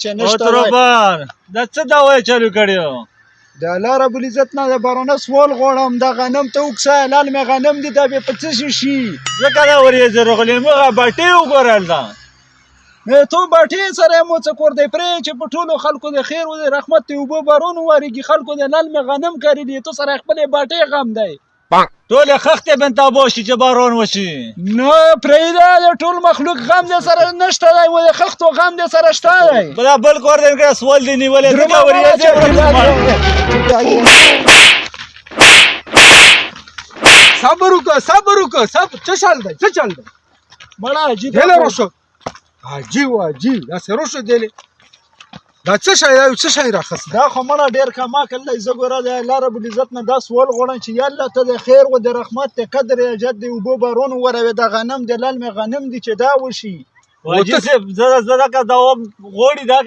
چې نشته وای دا څه دوا چالو کړیو د الله رب العزت نه د بارانه سوال غواړم د غنم ته وکسه لال مې غنم دي دا به په څه شي ځکه دا ورې زه رغلې مغه باټې وګورل دا تو باټې سره مو څه کور دی پرې چې په ټولو خلکو د خیر او د رحمت ته وبو بارون وریږي خلکو د لال مې غنم کړی دي تو سره خپل باټې غم دی ټول خخته بنت ابوشي چې بارون وشي نو پرېدا د ټول مخلوق غم دې سره نشته دی و د خختو غم دې سره شته دی بل بل کور دې کړه سوال دی نیولې ځکه صبر وکړه څه چل دی بڑا عجیب دل روشو عجیب دا سه روشو دل دا څه شي راخص دا خو مړه ډیر کما کله زګوره د الله رب العزت نه دا سوال غوړم چې یا الله ته د خیر او د رحمت ته قدر جد او بو بارون وروي د غنم د لال مې غنم دي چې دا وشي واجب زړه کا دا غوړي دا